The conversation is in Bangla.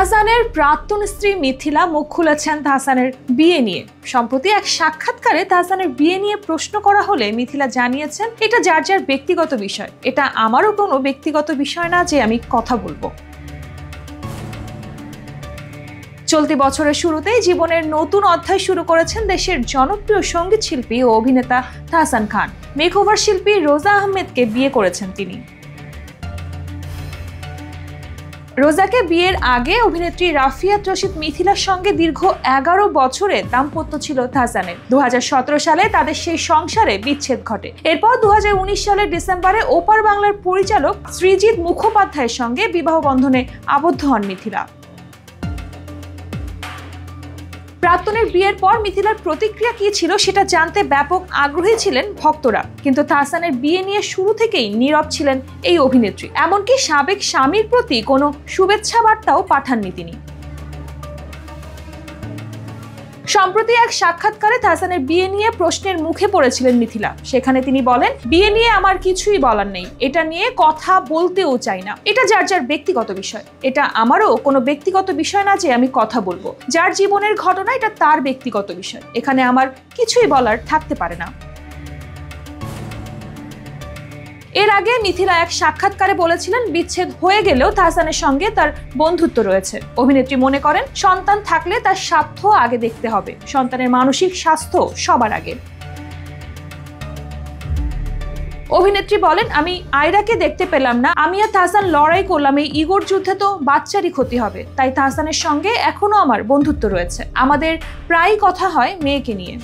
তাহসানের প্রাক্তন স্ত্রী মিথিলা মুখ খুলেছেন তাহসানের বিয়ে নিয়ে। সম্প্রতি এক সাক্ষাৎকারে তাহসানের বিয়ে নিয়ে প্রশ্ন করা হলে মিথিলা জানিয়েছেন, এটা যার যার ব্যক্তিগত বিষয়, এটা আমারও কোনো ব্যক্তিগত বিষয় না যে আমি কথা বলবো। চলতি বছরের শুরুতেই জীবনের নতুন অধ্যায় শুরু করেছেন দেশের জনপ্রিয় সঙ্গীত শিল্পী ও অভিনেতা তাহসান খান। মেকওভার শিল্পী রোজা আহমেদকে বিয়ে করেছেন তিনি। রোজাকে বিয়ের আগে অভিনেত্রী রাফিয়াত রশিদ মিথিলার সঙ্গে দীর্ঘ 11 বছরের দাম্পত্য ছিল তাহসানের। 2017 সালে তাদের সেই সংসারে বিচ্ছেদ ঘটে। এরপর 2019 সালের ডিসেম্বরে ওপার বাংলার পরিচালক সৃজিত মুখোপাধ্যায়ের সঙ্গে বিবাহ বন্ধনে আবদ্ধ হন মিথিলা। প্রাক্তনের বিয়ের পর মিথিলার প্রতিক্রিয়া কি ছিল সেটা জানতে ব্যাপক আগ্রহী ছিলেন ভক্তরা, কিন্তু তাহসানের বিয়ে নিয়ে শুরু থেকেই নীরব ছিলেন এই অভিনেত্রী। এমনকি সাবেক স্বামীর প্রতি কোনো শুভেচ্ছা বার্তাও পাঠাননি তিনি। সম্প্রতি এক সাক্ষাৎকারে তাহসানের বিয়ে নিয়ে প্রশ্নের মুখে পড়েছিলেন মিথিলা। সেখানে তিনি বলেন, বিয়ে নিয়ে আমার কিছুই বলার নেই, এটা নিয়ে কথা বলতেও চাই না, এটা যার যার ব্যক্তিগত বিষয়, এটা আমারও কোনো ব্যক্তিগত বিষয় না যে আমি কথা বলবো। যার জীবনের ঘটনা এটা তার ব্যক্তিগত বিষয়, এখানে আমার কিছুই বলার থাকতে পারে না। এর আগে মিথিলা এক সাক্ষাৎকারে বলেছিলেন, বিচ্ছেদ হয়ে গেলেও তাহসানের সঙ্গে তার বন্ধুত্ব রয়েছে। অভিনেত্রী মনে করেন, সন্তান থাকলে তার স্বার্থ আগে দেখতে হবে, সন্তানের মানসিক স্বাস্থ্য সবার আগে। অভিনেত্রী বলেন, আমি আয়রাকে দেখতে পেলাম না, আমি আর তাহসান লড়াই করলাম, এই ইগোর যুদ্ধে তো বাচ্চারই ক্ষতি হবে, তাই তাহসানের সঙ্গে এখনো আমার বন্ধুত্ব রয়েছে, আমাদের প্রায়ই কথা হয় মেয়েকে নিয়ে।